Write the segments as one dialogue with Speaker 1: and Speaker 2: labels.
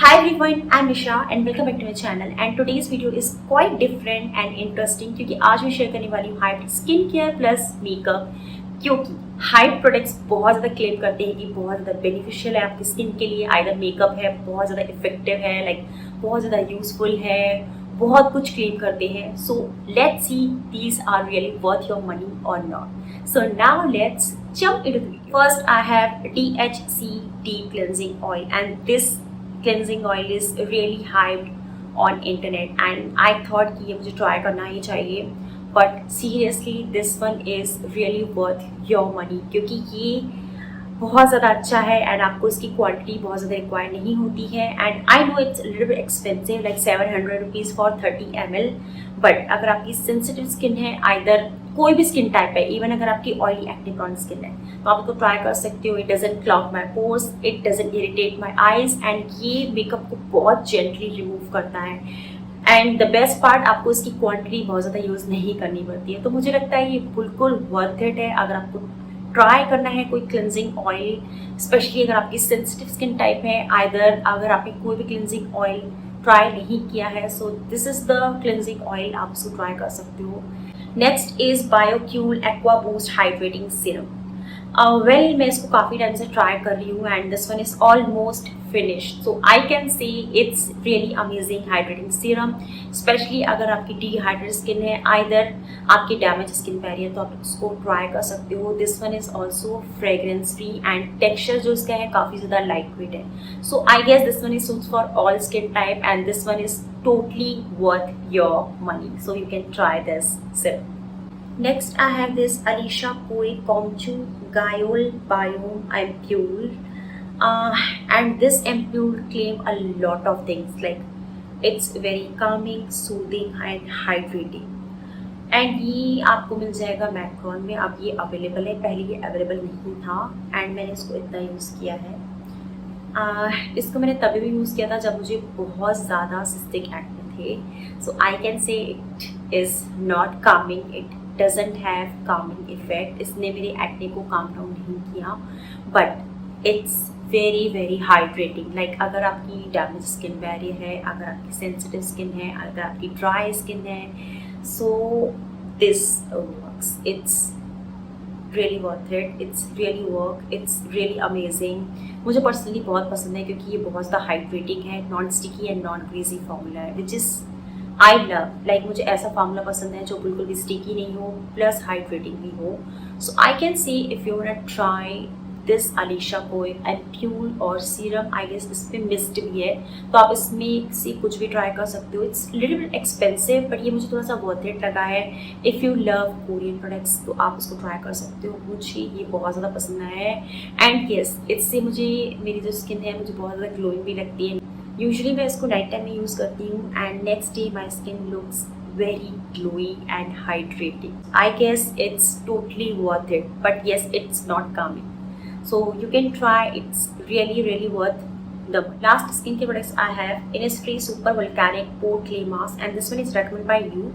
Speaker 1: Hi everyone, I'm Nisha and welcome back to my channel and today's video is quite different and interesting क्योंकि आज मैं share करने वाली हूँ hybrid skin care plus makeup. क्योंकि hybrid products बहुत ज़्यादा क्लेम करते हैं कि बहुत ज़्यादा बेनिफिशियल है आपकी स्किन के लिए। आइदर मेकअप है, बहुत ज़्यादा इफेक्टिव है, बहुत ज़्यादा यूजफुल है, बहुत कुछ क्लेम करते हैं। So let's see these are really worth your money और not. So now let's jump into the video. First, I have DHC Deep Cleansing Oil, and this cleansing oil is really hyped on internet, and I thought कि ये मुझे try करना ही चाहिए. But seriously, this one is really worth your money क्योंकि ये बहुत ज़्यादा अच्छा है एंड आपको इसकी क्वांटिटी बहुत ज़्यादा रिक्वायर नहीं होती है। And I know it's little bit expensive like 700 rupees for 30 ml, but अगर आपकी सेंसिटिव स्किन है, आइदर कोई भी स्किन टाइप है, इवन अगर आपकी ऑयली एक्ने प्रोन स्किन है तो आप इसको ट्राई कर सकते हो। It doesn't clog my pores, it doesn't irritate my eyes and ये मेकअप को बहुत जेंटली रिमूव करता है। एंड द बेस्ट पार्ट, आपको इसकी क्वांटिटी बहुत ज़्यादा यूज़ नहीं करनी पड़ती है। तो मुझे लगता है ये बिल्कुल वर्थ इट है अगर आपको ट्राई करना है कोई क्लिनजिंग ऑयल, स्पेशली अगर आपकी सेंसिटिव स्किन टाइप है, आइदर अगर आपने कोई भी क्लिनजिंग ऑयल ट्राई नहीं किया है। So this is the cleansing oil, आप उसको ट्राई कर सकते हो। Next is Biocule aqua boost hydrating serum. Well मैं इसको काफ़ी टाइम से ट्राई कर रही हूँ and this one is almost finished. So I can say it's really amazing hydrating serum, specially अगर आपकी डिहाइड्रेटेड स्किन है, आइदर आपकी डैमेज स्किन पे है तो आप इसको ट्राई कर सकते हो। This one is also fragrance free and texture जो इसका है काफ़ी ज़्यादा लाइट वेट है। So I guess this one is suits for all skin type and this one is totally worth your money, so you can try this serum. Next, I have this Alicia Koi Komchu Gayol Biome Ampule, and this ampule claim a lot of things like it's very calming, soothing and hydrating. And ये आपको मिल जाएगा Macron में। अब ये available है, पहले ये available नहीं था एंड मैंने इसको इतना यूज़ किया है। इसको मैंने तभी भी यूज़ किया था जब मुझे बहुत ज़्यादा सिस्टिक एक्ने थे। So I can say it is not calming, it doesn't have calming effect. इसने मेरे एक्ने को काम डाउन नहीं किया, but it's very very hydrating. Like अगर आपकी डैमेज स्किन बैरियर है, अगर आपकी सेंसिटिव स्किन है, अगर आपकी ड्राई स्किन है, so this works. It's really worth it, it's really work, it's really amazing। मुझे पर्सनली बहुत पसंद है क्योंकि ये बहुत ज़्यादा हाइड्रेटिंग है, non sticky and non greasy formula है, which is I love. Like मुझे ऐसा फार्मूला पसंद है जो बिल्कुल भी स्टिकी नहीं हो प्लस हाइड्रेटिंग भी हो। So I can see if you want to try this अलीशा कोई एम्प्यूल और सीरम, आई गेस इसमें मिस्ट भी है तो आप इसमें से कुछ भी ट्राई कर सकते हो। It's little bit expensive but ये मुझे थोड़ा सा वर्थ इट लगा है। If you love Korean products तो आप इसको ट्राई कर सकते हो। मुझे ये बहुत ज़्यादा पसंद आया है एंड येस, इससे मुझे मेरी जो स्किन है मुझे बहुत ज़्यादा ग्लोइंग भी लगती है। यूजुअली मैं इसको नाइट टाइम में यूज़ करती हूँ and next day my skin looks very glowy and hydrating. I guess it's totally worth it, but yes, it's not calming. So you can try, it's really really worth the last skincare products I have. Innisfree Super Volcanic Pore Clay Mask, and this one is recommended by you.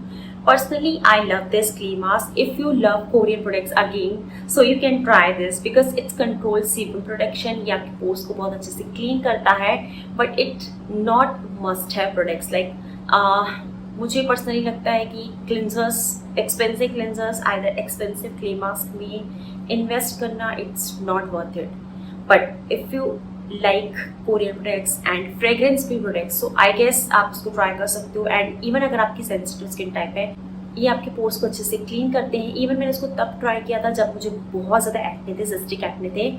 Speaker 1: Personally, I love this clay mask. If you love Korean products again, so you can try this because it's controls sebum production, ये आपके pores को बहुत अच्छे से clean करता है, but it not must have products like मुझे personally लगता है कि cleansers, expensive cleansers, either expensive clay mask में इन्वेस्ट करना it's not worth it. But if you like Korean products and fragrance free products, so I guess आप इसको try कर सकते हो। एंड इवन अगर आपकी सेंसिटिव स्किन टाइप है, ये आपके पोर्स को अच्छे से क्लीन करते हैं। इवन मैंने इसको तब ट्राई किया था जब मुझे बहुत ज़्यादा एक्ने थे, सिस्टिक एक्ने थे।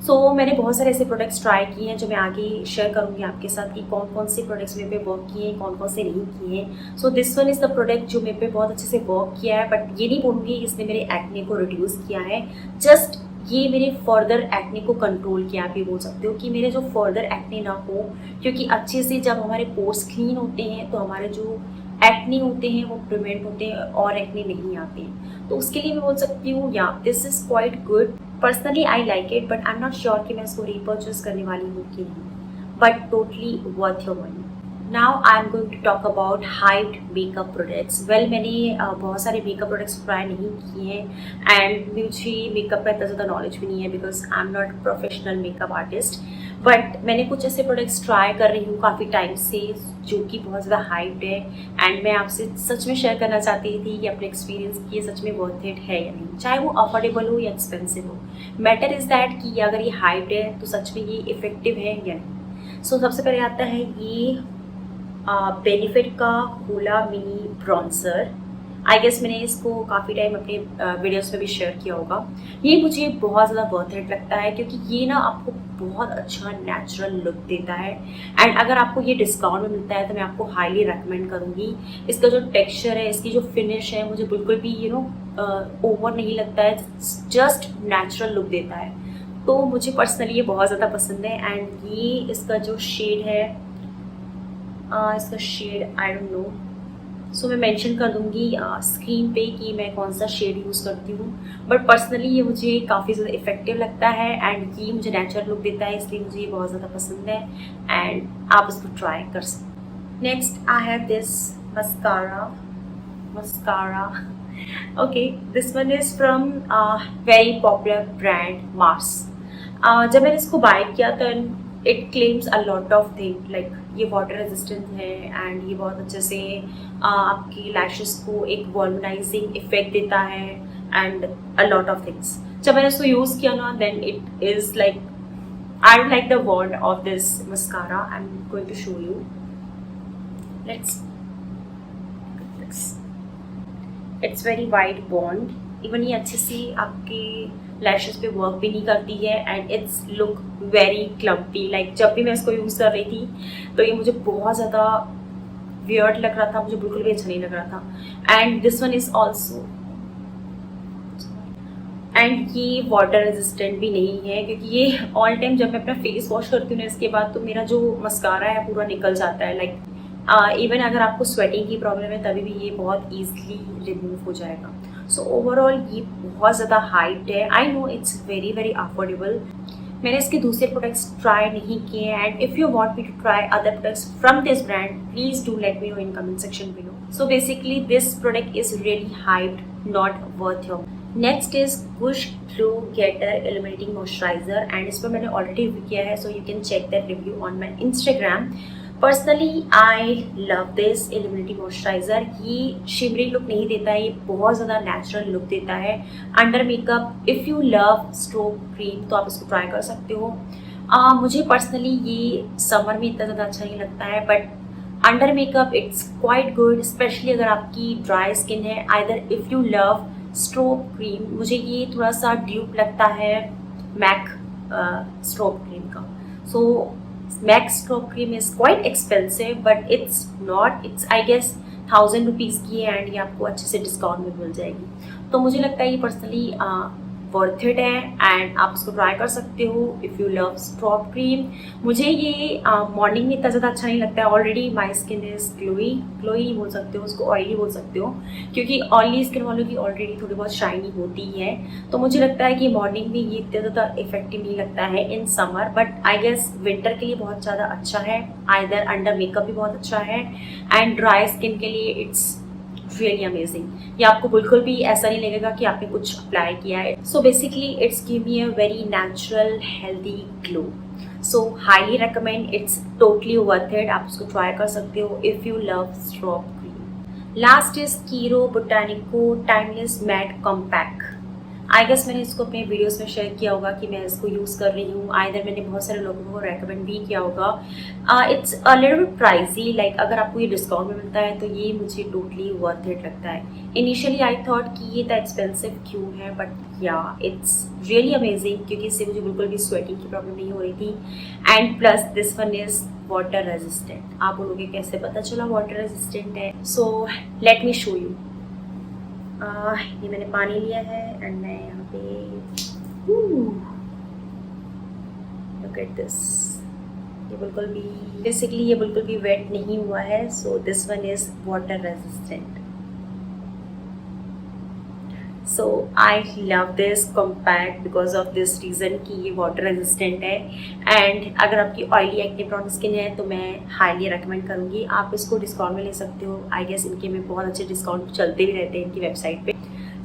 Speaker 1: सो मैंने बहुत सारे ऐसे प्रोडक्ट्स ट्राई किए हैं जो मैं आगे शेयर करूँगी आपके साथ कि कौन कौन से प्रोडक्ट्स मेरे पे वर्क किए हैं, कौन कौन से नहीं किए हैं। So this one is the product जो मेरे पे बहुत अच्छे से वर्क किया है, बट ये नहीं बोलूँगी इसने मेरे एक्ने को रिड्यूस किया है, जस्ट ये मेरे फर्दर एक्ने को कंट्रोल किया। आप ये बोल सकते हो कि मेरे जो फर्दर एक्ने ना हो, क्योंकि अच्छे से जब हमारे पोर्स क्लीन होते हैं तो हमारे जो एक्ने होते हैं वो प्रिवेंट होते हैं और एक्ने नहीं आते हैं। तो उसके लिए मैं बोल सकती हूँ या this is quite good. Personally I like it, but I am not sure कि मैं इसको रीपर्चेज करने वाली हूँ कि नहीं, but totally worth your money. Now I am going to talk about hybrid makeup products. Well मैंने बहुत सारे मेकअप प्रोडक्ट्स ट्राई नहीं किए हैं एंड मुझे मेकअप का इतना ज़्यादा नॉलेज भी नहीं है because I am not professional makeup artist. But मैंने कुछ ऐसे प्रोडक्ट्स ट्राई कर रही हूँ काफ़ी टाइम से जो कि बहुत ज़्यादा हाइप्ड है, एंड मैं आपसे सच में शेयर करना चाहती थी कि अपने एक्सपीरियंस की ये सच में वर्थ इट है या नहीं, चाहे वो अफोर्डेबल हो या एक्सपेंसिव हो। मैटर इज़ दैट कि अगर ये हाइप्ड है तो सच में ये इफेक्टिव है या नहीं। सो सबसे पहले आता है ये बेनिफिट का होला मिनी ब्रॉन्जर। आई गेस मैंने इसको काफ़ी टाइम अपने वीडियोस में भी शेयर किया होगा। ये मुझे बहुत ज़्यादा वर्थ इट लगता है क्योंकि ये ना आपको बहुत अच्छा नेचुरल लुक देता है, एंड अगर आपको ये डिस्काउंट में मिलता है तो मैं आपको हाईली रेकमेंड करूँगी। इसका जो टेक्सचर है, इसकी जो फिनिश है, मुझे बिल्कुल भी ओवर नहीं लगता है, जस्ट नेचुरल लुक देता है। तो मुझे पर्सनली ये बहुत ज़्यादा पसंद है। एंड ये इसका जो शेड है, इसका शेड आई डोंट नो, सो मैं मेंशन कर दूंगी स्क्रीन पे कि मैं कौन सा शेड यूज़ करती हूँ। बट पर्सनली ये मुझे काफ़ी ज़्यादा इफेक्टिव लगता है, एंड ये मुझे नेचुरल लुक देता है, इसलिए मुझे ये बहुत ज़्यादा पसंद है, एंड आप इसको ट्राई कर सकते। Next I have this mascara okay, this one is from very popular brand Mars. जब मैंने इसको बाय किया तो it claims a lot of thing, like ये वाटर रेजिस्टेंट है, एंड ये बहुत अच्छे से आपकी लैशेस को एक वॉल्यूमाइजिंग इफेक्ट देता है, and a lot of things. जब मैंने इसको यूज़ किया ना, then it is like I don't like the word of this mascara. I am going to show you, let's, it's very wide bond. Even ये अच्छे से आपके लैशेस पे वर्क भी नहीं करती है, and it's look very clumpy. Like जब भी मैं इसको यूज़ कर रही थी तो ये मुझे बहुत ज़्यादा वियर्ड लग रहा था, मुझे बिल्कुल भी अच्छा नहीं लग रहा था। And this one is also, and ये वाटर रेजिस्टेंट भी नहीं है क्योंकि ये ऑल टाइम जब मैं अपना फेस वॉश करती हूँ ना इसके बाद, तो मेरा जो मस्कारा है पूरा निकल जाता है। लाइक इवन अगर आपको स्वेटिंग की प्रॉब्लम है तभी भी ये बहुत ईजिली रिमूव हो जाएगा। सो ओवरऑल ये बहुत ज़्यादा हाइप्ड है। I know it's very very affordable. मैंने इसके दूसरे प्रोडक्ट्स ट्राई नहीं किए, and if you want me to try other products from this brand, please do let me know in comment section below. So basically this product is really hyped, not worth your. Next is Gush glow getter illuminating moisturiser, and इस पर मैंने already review किया है, so you can check that review on my Instagram. Personally I love this illuminating moisturiser. ये shimmery look नहीं देता है, ये बहुत ज़्यादा नेचुरल लुक देता है under makeup. If you love strobe cream तो आप इसको ट्राई कर सकते हो। मुझे पर्सनली ये समर में इतना ज़्यादा अच्छा नहीं लगता है, but under makeup it's quite good, specially अगर आपकी ड्राई स्किन है। Either if you love strobe cream, मुझे ये थोड़ा सा ड्यूप लगता है मैक स्ट्रोक क्रीम का। So MAC strobe cream is quite expensive, but it's not, it's I guess 1000 rupees की है, एंड ये आपको अच्छे से डिस्काउंट में मिल जाएगी। तो मुझे लगता है ये पर्सनली वर्थ इट है, एंड आप इसको ट्राई कर सकते हो if you love strobe cream. मुझे ये मॉर्निंग में इतना ज़्यादा अच्छा नहीं लगता है। Already my skin is glowy बोल सकते हो उसको, ऑयली बोल सकते हो, क्योंकि ऑयली स्किन वालों की ऑलरेडी थोड़ी बहुत शाइनी होती है। तो मुझे लगता है कि मॉर्निंग में ये इतना ज़्यादा इफेक्टिव नहीं लगता है in summer, but I guess winter के लिए बहुत ज़्यादा अच्छा है। आइदर अंडर मेकअप भी बहुत अच्छा है, एंड ड्राई स्किन के लिए इट्स रियली अमेजिंग। ये आपको बिल्कुल भी ऐसा नहीं लगेगा कि आपने कुछ अप्लाई किया है। So basically it's give me a very natural healthy glow. So highly recommend, it's totally worth it. आप इसको ट्राई कर सकते हो if you love strobe cream. Last is Kiro Botanico timeless matte compact. I guess मैंने इसको अपने videos में share किया होगा कि मैं इसको यूज़ कर रही हूँ। आइदर मैंने बहुत सारे लोगों को रेकमेंड भी किया होगा। It's a little bit pricey, like अगर आपको ये डिस्काउंट में मिलता है तो ये मुझे टोटली वर्थ इट लगता है। इनिशियली आई थॉट कि ये इतना एक्सपेंसिव क्यों है, बट या इट्स रियली अमेजिंग क्योंकि इससे मुझे बिल्कुल भी स्वेटिंग की प्रॉब्लम नहीं हो रही थी, and plus this one is water resistant. आप बोलोगे कैसे पता चला वाटर रेजिस्टेंट है? So let me show you. ये मैंने पानी लिया है, एंड मैं यहाँ पे लुक एट दिस, ये बिल्कुल भी बेसिकली ये बिल्कुल भी वेट नहीं हुआ है। So this one is water resistant. So I love this compact because of this reason कि ये वाटर रेजिस्टेंट है, एंड अगर आपकी ऑयली एक्ने प्रोन स्किन है तो मैं हाईली रेकमेंड करूँगी। आप इसको डिस्काउंट में ले सकते हो। आई गेस इनके में बहुत अच्छे डिस्काउंट चलते भी रहते हैं इनकी वेबसाइट पे।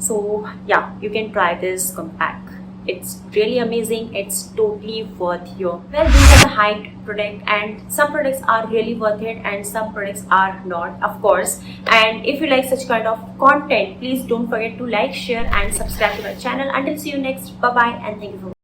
Speaker 1: सो या you can try this compact. it's really amazing. It's totally worth your. Well, these are the hyped product, and some products are really worth it and some products are not, of course. And if you like such kind of content, please don't forget to like, share and subscribe to my channel. Until see you next, bye bye and thank you for